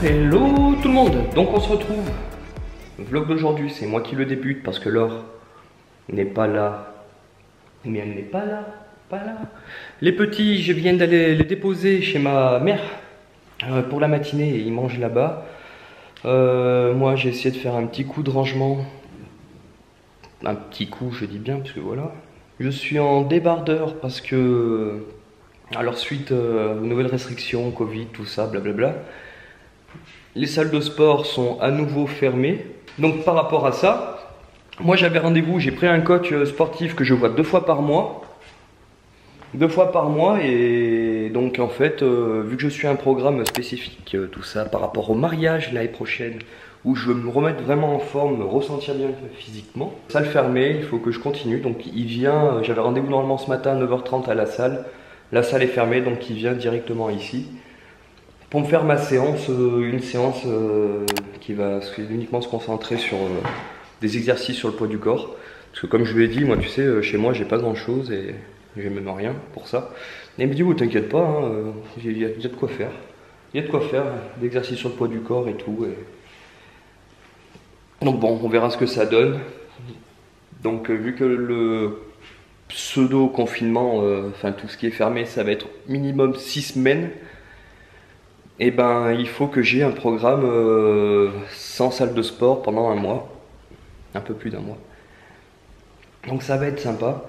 Hello tout le monde. Donc on se retrouve. Le vlog d'aujourd'hui, c'est moi qui le débute parce que Laure n'est pas là. Mais elle n'est pas là. Pas là. Les petits, je viens d'aller les déposer chez ma mère pour la matinée et ils mangent là-bas. Moi j'ai essayé de faire un petit coup de rangement. Un petit coup, je dis bien, parce que voilà. Je suis en débardeur parce que, alors suite aux nouvelles restrictions, Covid, tout ça, blablabla, les salles de sport sont à nouveau fermées. Donc par rapport à ça, moi j'avais rendez-vous, j'ai pris un coach sportif que je vois 2 fois par mois. 2 fois par mois, et donc en fait, vu que je suis un programme spécifique, tout ça, par rapport au mariage l'année prochaine, où je veux me remettre vraiment en forme, me ressentir bien physiquement. Salle fermée, il faut que je continue, donc il vient, j'avais rendez-vous normalement ce matin à 9h30 à la salle est fermée, donc il vient directement ici, pour me faire ma séance, une séance qui va uniquement se concentrer sur des exercices sur le poids du corps, parce que comme je lui ai dit, moi tu sais, chez moi j'ai pas grand chose, et j'ai même rien pour ça. Et il me dit, oh t'inquiète pas, hein, il y a de quoi faire. Il y a de quoi faire, d'exercices sur le poids du corps et tout. Donc bon, on verra ce que ça donne. Donc vu que le pseudo-confinement, enfin tout ce qui est fermé, ça va être minimum 6 semaines, et ben il faut que j'ai un programme sans salle de sport pendant un mois. Un peu plus d'un mois. Donc ça va être sympa.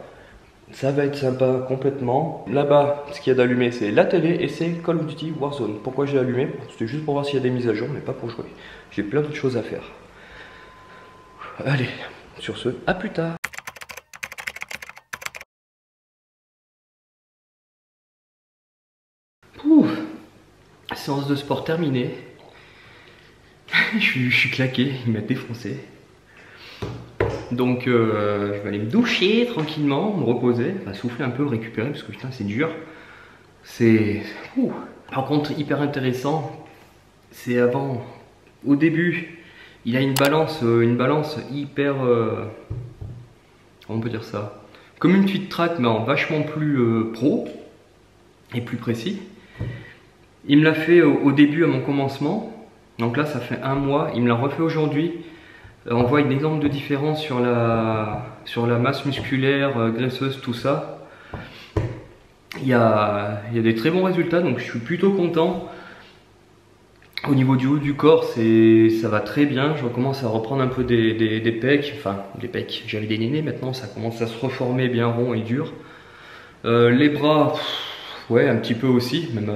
Ça va être sympa complètement. Là-bas, ce qu'il y a d'allumé, c'est la télé et c'est Call of Duty Warzone. Pourquoi j'ai allumé? C'était juste pour voir s'il y a des mises à jour, mais pas pour jouer. J'ai plein d'autres choses à faire. Allez, sur ce, à plus tard. Ouh, séance de sport terminée. je suis claqué, il m'a défoncé. Donc je vais aller me doucher tranquillement, me reposer, souffler un peu, récupérer parce que putain c'est dur. C'est... Par contre hyper intéressant, c'est avant, au début, il a une balance hyper... comment on peut dire ça? Comme une tweet track mais en vachement plus pro et plus précis. Il me l'a fait au début à mon commencement, donc là ça fait un mois, il me l'a refait aujourd'hui. On voit une énorme différence sur la masse musculaire, graisseuse, tout ça. Il y a des très bons résultats, donc je suis plutôt content. Au niveau du haut du corps, ça va très bien. Je recommence à reprendre un peu des pecs. Enfin, des pecs, j'avais des nénés, maintenant ça commence à se reformer bien rond et dur. Les bras, ouais, un petit peu aussi, même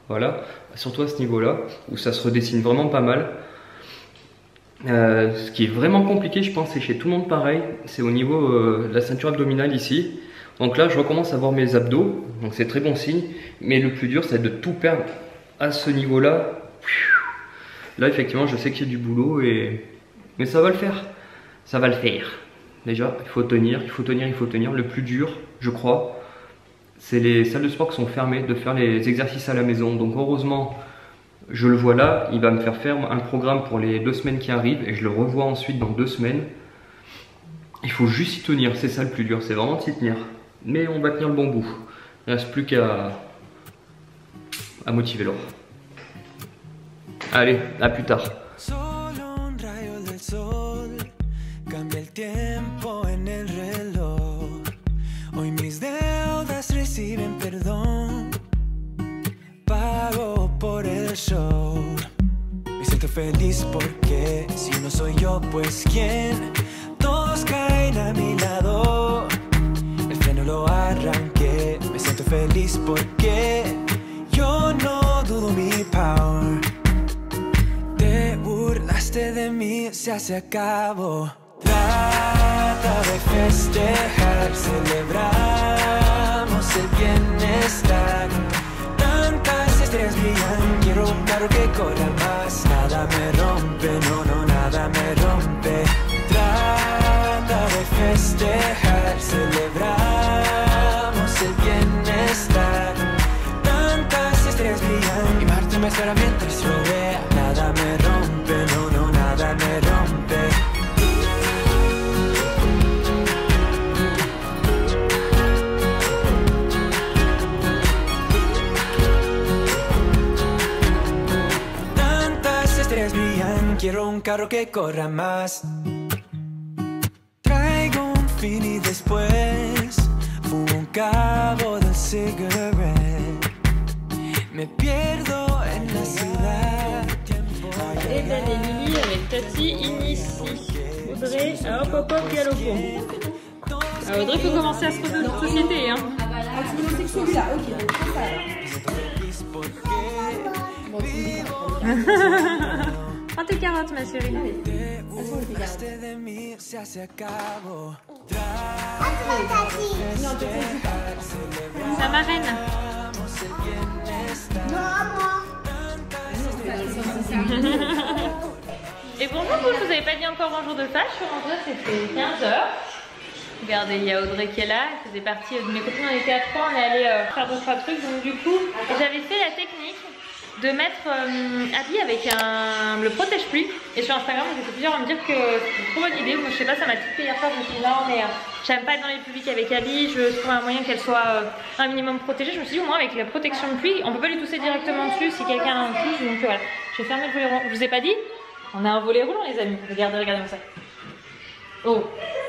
voilà. Surtout à ce niveau-là, où ça se redessine vraiment pas mal. Ce qui est vraiment compliqué, je pense, c'est chez tout le monde pareil, c'est au niveau de la ceinture abdominale ici. Donc là, je recommence à voir mes abdos, donc c'est très bon signe. Mais le plus dur, c'est de tout perdre à ce niveau-là. Là, effectivement, je sais qu'il y a du boulot, mais ça va le faire. Ça va le faire. Déjà, il faut tenir, il faut tenir, il faut tenir. Le plus dur, je crois, c'est les salles de sport qui sont fermées, de faire les exercices à la maison. Donc heureusement, je le vois là, il va me faire faire un programme pour les 2 semaines qui arrivent et je le revois ensuite dans 2 semaines. Il faut juste y tenir, c'est ça le plus dur, c'est vraiment de s'y tenir. Mais on va tenir le bon bout. Il ne reste plus qu'à motiver Laure. Allez, à plus tard. Show. Me siento feliz porque si no soy yo, pues quién. Todos caen a mi lado. El freno lo arranqué. Me siento feliz porque yo no dudo mi power. Te burlaste de mí, se acabó. Trata de festejar, celebramos el bienestar. Tantas estrellas brillan, quiero un carro que corra más. Nada me rompe, no, no, nada me rompe. Trata de festejar, celebramos el bienestar. Tantas estrellas brillan y Marte me espera mientras yo vea. Nada me rompe, no, no, nada me rompe. estrellas brillan, quiero un carro que corra más. Traigo un fin y después fumo un cabo de cigarette. Me pierdo en la ciudad. Eden et Lily avec Tati initient Audrey à Hop Hop Hop Galopon. Ah, Audrey peut commencer à se retrouver de société, hein. Ah, tu veux lancer que celui-là, ok, donc ça alors. Prends tes carottes, ma chérie. Elles sont où tes carottes? Non, tu fais pas. Ça marraine. Et bonjour, je vous avais pas dit encore bonjour de fâche. Je suis rentrée, c'était 15h. Regardez, il y a Audrey qui est là. Elle faisait partie de mes copines, on était à 3, on est allé faire 2-3 trucs. Donc du coup, j'avais fait la technique de mettre habillé avec le protège-pluie. Et sur Instagram, j'ai fait plusieurs à me dire que c'est une trop bonne idée. Moi, je sais pas, ça m'a tippé hier soir. Je me suis dit non, mais j'aime pas être dans les publics avec Abby. Je trouve un moyen qu'elle soit un minimum protégée. Je me suis dit, au moins, avec la protection de pluie, on peut pas lui tousser directement dessus si quelqu'un a un touche. Donc voilà, j'ai fermé le volet roulant. Je vous ai pas dit, on a un volet roulant, les amis. Regardez, regardez-moi ça. Oh,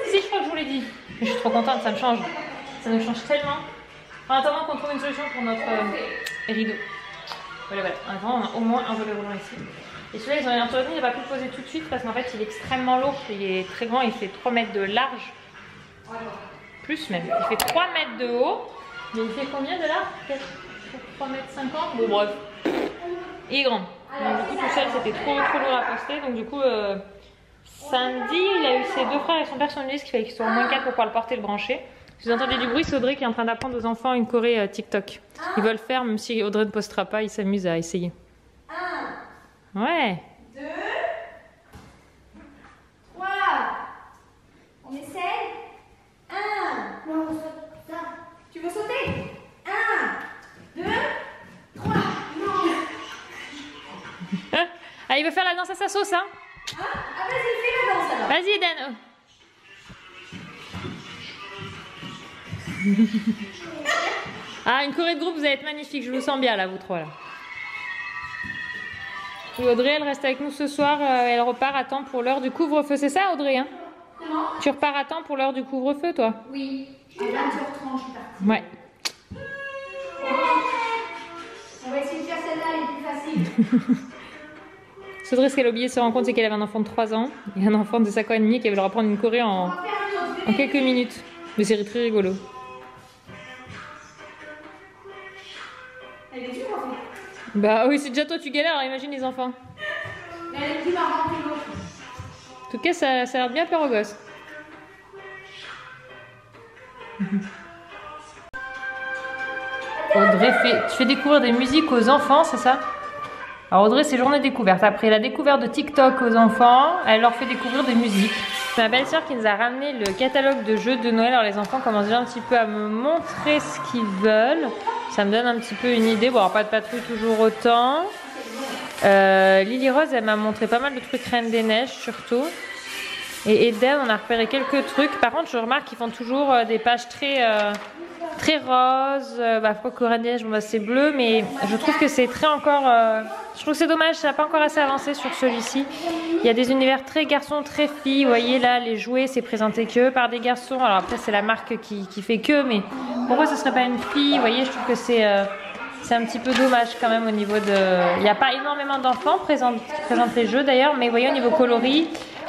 si, je crois que je vous l'ai dit. Je suis trop contente, ça me change. Ça nous change tellement. En attendant qu'on trouve une solution pour notre rideau. Voilà, voilà. En attendant, on a au moins un volet roulant ici. Et celui-là, ils ont rien retenu, il n'a pas pu le poser tout de suite parce qu'en fait, il est extrêmement lourd. Il est très grand, il fait 3 mètres de large. Plus même. Il fait 3 mètres de haut. Mais il fait combien de large? 3 mètres 50. Bon, bref. Il est grand. Donc, du coup, tout seul, c'était trop lourd à poster. Donc, du coup, samedi, il a eu ses 2 frères et son père sur une liste qu'il fallait qu'ils soient au moins 4 pour pouvoir le porter et le brancher. Si vous entendez du bruit, c'est Audrey qui est en train d'apprendre aux enfants une choré TikTok. Ils veulent faire, même si Audrey ne postera pas, ils s'amusent à essayer. 1, Ouais. 2, 3. On essaye. 1. Non, on saute ça. Tu veux sauter? 1, 2, 3. Non. Ah, il veut faire la danse à sa sauce, hein? Ah, vas-y, fais la danse alors. Vas-y, Eden. Ah, une choré de groupe, vous allez être magnifique, je vous sens bien là, vous trois là. Et Audrey, elle reste avec nous ce soir, elle repart à temps pour l'heure du couvre-feu, c'est ça Audrey, hein? Comment? Tu repars à temps pour l'heure du couvre-feu, toi? Oui, à 20h30, je suis partie. Ouais. On va essayer de faire celle-là, elle est plus facile. Audrey, ce qu'elle a oublié de se rendre compte, c'est qu'elle avait un enfant de 3 ans et un enfant de 5 ans et demi qui avait leur apprendre une choré en quelques minutes. Mais c'est très rigolo. Elle est dure en fait. Bah oui, c'est déjà toi, tu galères, imagine les enfants. Mais elle est plus marrante que l'autre. En tout cas, ça a l'air bien peur aux gosses. Audrey, tu fais découvrir des musiques aux enfants, c'est ça? Alors Audrey, c'est journée découverte. Après la découverte de TikTok aux enfants, elle leur fait découvrir des musiques. C'est ma belle-sœur qui nous a ramené le catalogue de jeux de Noël. Alors les enfants commencent déjà un petit peu à me montrer ce qu'ils veulent. Ça me donne un petit peu une idée. Bon, alors pas de patrouille toujours autant. Lily Rose, elle m'a montré pas mal de trucs Reine des Neiges surtout. Et Eden, on a repéré quelques trucs. Par contre, je remarque qu'ils font toujours des pages très roses. Je crois que Reine des Neiges, bon, c'est bleu, mais je trouve que c'est très encore... je trouve que c'est dommage, ça n'a pas encore assez avancé sur celui-ci. Il y a des univers très garçons, très filles. Vous voyez là, les jouets, c'est présenté que par des garçons. Alors après, c'est la marque qui fait que, mais pourquoi ce serait pas une fille? Vous voyez, je trouve que c'est un petit peu dommage quand même au niveau de... Il n'y a pas énormément d'enfants qui présentent les jeux d'ailleurs, mais vous voyez, au niveau coloris,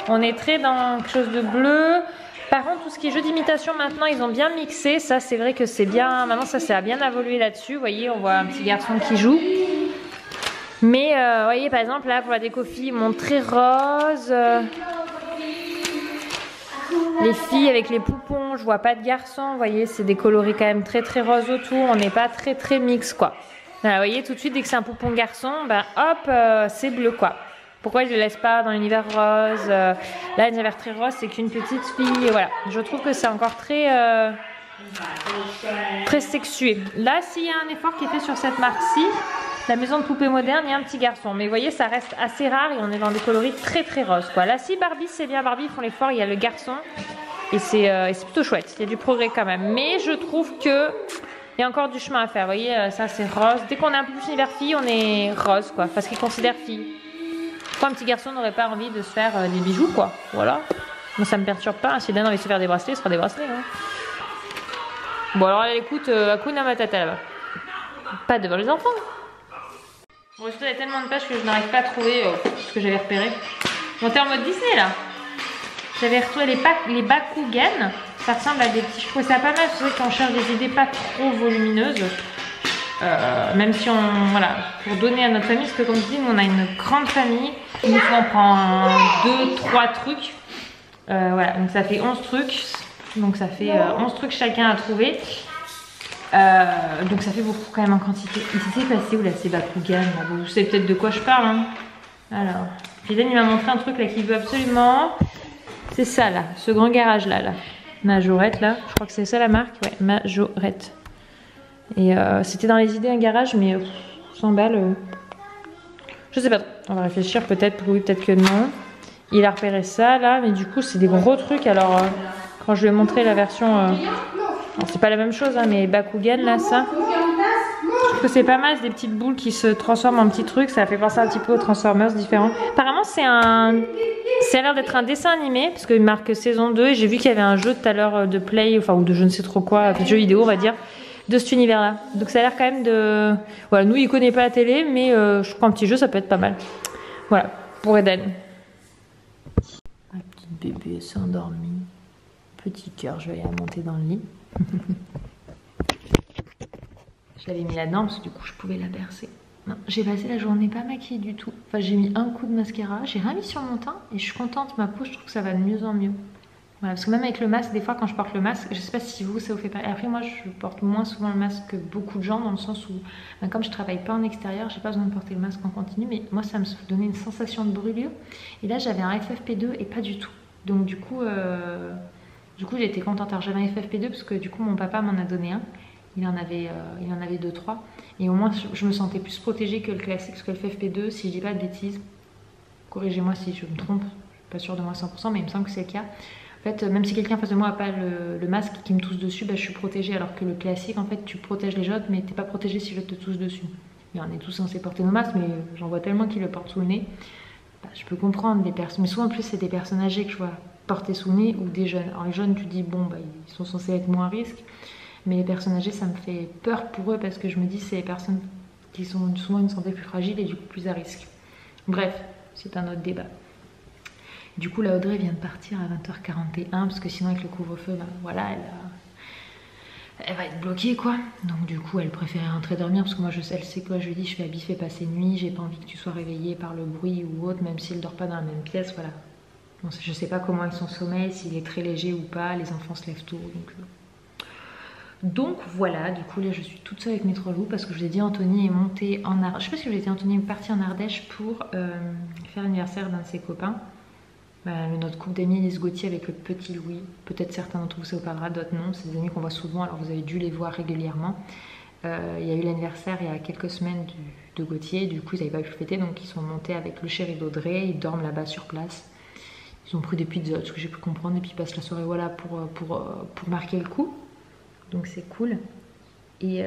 on est très dans quelque chose de bleu. Par contre, tout ce qui est jeux d'imitation, maintenant, ils ont bien mixé. Ça, c'est vrai que c'est bien... Maintenant, ça a bien évolué là-dessus. Vous voyez, on voit un petit garçon qui joue. Mais, vous voyez, par exemple, là, pour la déco-fille, ils montrent très rose. Les filles avec les poupons, je vois pas de garçons. Vous voyez, c'est des coloris quand même très roses autour. On n'est pas très mix, quoi. Voilà, vous voyez, tout de suite, dès que c'est un poupon garçon, ben hop, c'est bleu, quoi. Pourquoi je ne le laisse pas dans l'univers rose? Là, l'univers très rose, c'est qu'une petite fille. Et voilà, je trouve que c'est encore très sexué. Là, s'il y a un effort qui est fait sur cette marque-ci, la maison de poupées moderne, il y a un petit garçon. Mais vous voyez, ça reste assez rare et on est dans des coloris très roses, quoi. Là, si Barbie, c'est bien. Barbie, ils font l'effort, il y a le garçon. Et c'est plutôt chouette. Il y a du progrès quand même. Mais je trouve que... il y a encore du chemin à faire. Vous voyez, ça, c'est rose. Dès qu'on a un peu plus univers fille, on est rose, quoi. Parce qu'ils considèrent fille. Pourquoi un petit garçon n'aurait pas envie de se faire des bijoux, quoi? Voilà. Moi, ça me perturbe pas. Si Dan a envie de se faire des bracelets, ce sera des bracelets. Hein. Bon, alors elle écoute Hakuna Matata là-bas. Pas devant les enfants. Bon, il y a tellement de pages que je n'arrive pas à trouver ce que j'avais repéré. Bon, t'es en mode Disney là. J'avais retrouvé les Bakugan. Ça ressemble à des petits. Je trouvais ça pas mal. C'est vrai qu'on cherche des idées pas trop volumineuses. Même si on. Voilà. Pour donner à notre famille, parce que comme je dis, nous on a une grande famille. Donc on prend 2-3 trucs. Voilà. Donc ça fait 11 trucs. Donc ça fait 11 trucs chacun à trouver. Donc ça fait beaucoup quand même en quantité. Il s'est passé où là ces Bakugan là? Vous savez peut-être de quoi je parle. Hein. Alors. Fidèle il m'a montré un truc là qu'il veut absolument. C'est ça là. Ce grand garage là. Majorette là. Je crois que c'est ça la marque. Ouais. Majorette. Et c'était dans les idées un garage, mais 100 balles. Je sais pas trop. On va réfléchir peut-être. Oui, peut-être que non. Il a repéré ça là, mais du coup c'est des gros trucs. Alors quand je lui ai montré la version, c'est pas la même chose, hein, mais Bakugan là, ça. Je trouve que c'est pas mal. C'est des petites boules qui se transforment en petits trucs. Ça fait penser un petit peu aux Transformers différents. Apparemment c'est un. Ça a l'air d'être un dessin animé parce qu'il marque saison 2. Et j'ai vu qu'il y avait un jeu tout à l'heure de play, enfin ou de je ne sais trop quoi, un jeu vidéo on va dire. De cet univers-là. Donc ça a l'air quand même de... Voilà, nous, il connaît pas la télé, mais je trouve qu'un petit jeu, ça peut être pas mal. Voilà, pour Eden. Ma petite bébé s'est endormie. Petit cœur, je vais aller la monter dans le lit. Je l'avais mis là-dedans parce que du coup, je pouvais la bercer. Non, j'ai passé la journée pas maquillée du tout. Enfin, j'ai mis un coup de mascara, j'ai rien mis sur mon teint et je suis contente. Ma peau, je trouve que ça va de mieux en mieux. Voilà, parce que même avec le masque, des fois quand je porte le masque, je sais pas si vous ça vous fait pareil. Après moi je porte moins souvent le masque que beaucoup de gens dans le sens où comme je travaille pas en extérieur, j'ai pas besoin de porter le masque en continu, mais moi ça me donnait une sensation de brûlure. Et là j'avais un FFP2 et pas du tout. Donc du coup j'étais contente. Alors j'avais un FFP2 parce que du coup mon papa m'en a donné un. Il en avait 2-3 et au moins je me sentais plus protégée que le classique parce que le FFP2, si je dis pas de bêtises, corrigez-moi si je me trompe, je suis pas sûre de moi 100%, mais il me semble que c'est le cas. En fait, même si quelqu'un en face de moi n'a pas le masque qui me tousse dessus, bah, je suis protégée. Alors que le classique, en fait, tu protèges les autres, mais t'es pas protégée si l'autre te tousse dessus. Et on est tous censés porter nos masques, mais j'en vois tellement qui le portent sous le nez. Bah, je peux comprendre les personnes, mais souvent en plus c'est des personnes âgées que je vois porter sous le nez ou des jeunes. Alors les jeunes, tu dis bon, bah, ils sont censés être moins à risque, mais les personnes âgées, ça me fait peur pour eux parce que je me dis c'est les personnes qui sont souvent une santé plus fragile et du coup plus à risque. Bref, c'est un autre débat. Du coup, la Audrey vient de partir à 20h41 parce que sinon avec le couvre-feu, ben, voilà, elle va être bloquée quoi. Donc du coup, elle préférait rentrer dormir parce que moi, elle sait quoi, je lui dis, je fais à biffer passer nuit, j'ai pas envie que tu sois réveillée par le bruit ou autre, même s'il dort pas dans la même pièce, voilà. Bon, je sais pas comment est son sommeil, s'il est très léger ou pas, les enfants se lèvent tôt, donc voilà, du coup là je suis toute seule avec mes 3 loups parce que je vous ai dit Anthony est monté en Ardèche. Je sais pas si je vous ai dit, Anthony est parti en Ardèche pour faire l'anniversaire d'un de ses copains. Notre couple d'amis Elise Gauthier avec le petit Louis. Peut-être certains d'entre vous ça vous parlera, d'autres non. C'est des amis qu'on voit souvent, alors vous avez dû les voir régulièrement. Il y a eu l'anniversaire il y a quelques semaines de Gauthier, du coup ils n'avaient pas pu fêter, donc ils sont montés avec le chéri d'Audrey, ils dorment là-bas sur place. Ils ont pris des pizzas, ce que j'ai pu comprendre, et puis ils passent la soirée voilà, pour marquer le coup. Donc c'est cool. Et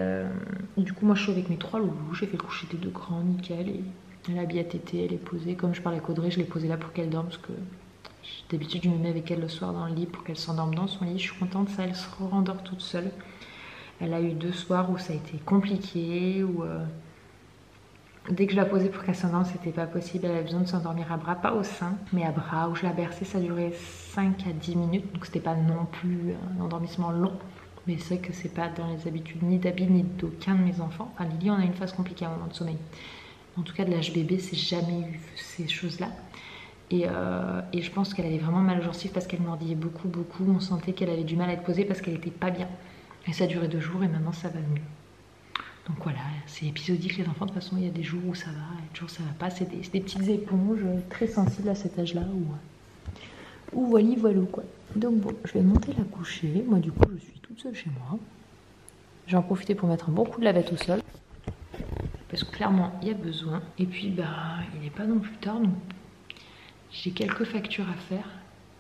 du coup moi je suis avec mes 3 loulous, j'ai fait le coucher des 2 grands, nickel. Et elle a bien tété, elle est posée. Comme je parlais avec Audrey, je l'ai posée là pour qu'elle dorme parce que d'habitude je me mets avec elle le soir dans le lit pour qu'elle s'endorme dans son lit. Je suis contente, ça elle se rendort toute seule. Elle a eu 2 soirs où ça a été compliqué, où dès que je la posais pour qu'elle s'endorme c'était pas possible. Elle avait besoin de s'endormir à bras, pas au sein, mais à bras, où je la berçais, ça durait 5 à 10 minutes, donc c'était pas non plus un endormissement long. Mais c'est vrai que c'est pas dans les habitudes ni d'Abby ni d'aucun de mes enfants. Enfin Lily on a une phase compliquée à un moment de sommeil. En tout cas de l'âge bébé, c'est jamais eu ces choses-là. Et je pense qu'elle avait vraiment mal aux gencives parce qu'elle mordillait beaucoup. On sentait qu'elle avait du mal à être posée parce qu'elle était pas bien. Et ça a duré 2 jours et maintenant ça va mieux. Donc voilà, c'est épisodique les enfants. De toute façon, il y a des jours où ça va et des jours où ça va pas. C'est des petites éponges très sensibles à cet âge-là. Ou voilà quoi. Donc bon, je vais monter la coucher. Moi du coup, je suis toute seule chez moi. J'en profite pour mettre un bon coup de lavette au sol. Parce que clairement, il y a besoin. Et puis, bah, il n'est pas non plus tard. Donc j'ai quelques factures à faire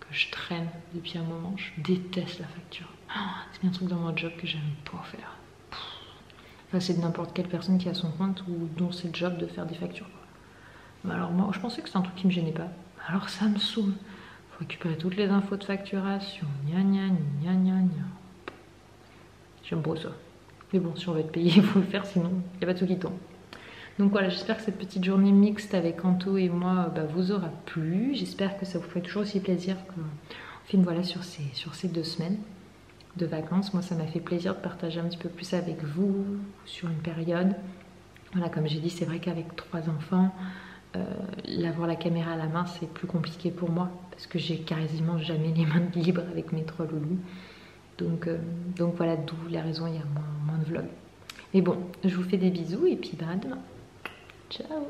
que je traîne depuis un moment. Je déteste la facture. C'est bien un truc dans mon job que j'aime pas faire. Enfin, c'est de n'importe quelle personne qui a son compte ou dont c'est le job de faire des factures. Alors moi, je pensais que c'était un truc qui me gênait pas. Alors ça me saoule. Faut récupérer toutes les infos de facturation. Gna gna gna gna gna. J'aime pas ça. Mais bon, si on veut être payé, il faut le faire, sinon il n'y a pas de sous qui tombe. Donc voilà, j'espère que cette petite journée mixte avec Anto et moi vous aura plu. J'espère que ça vous fait toujours aussi plaisir qu'on filme voilà, sur ces 2 semaines de vacances. Moi, ça m'a fait plaisir de partager un petit peu plus avec vous sur une période. Voilà, comme j'ai dit, c'est vrai qu'avec 3 enfants, avoir la caméra à la main, c'est plus compliqué pour moi parce que j'ai quasiment jamais les mains libres avec mes 3 loulous. Donc voilà, d'où la raison, il y a moins de vlogs. Mais bon, je vous fais des bisous et puis à demain. Ciao.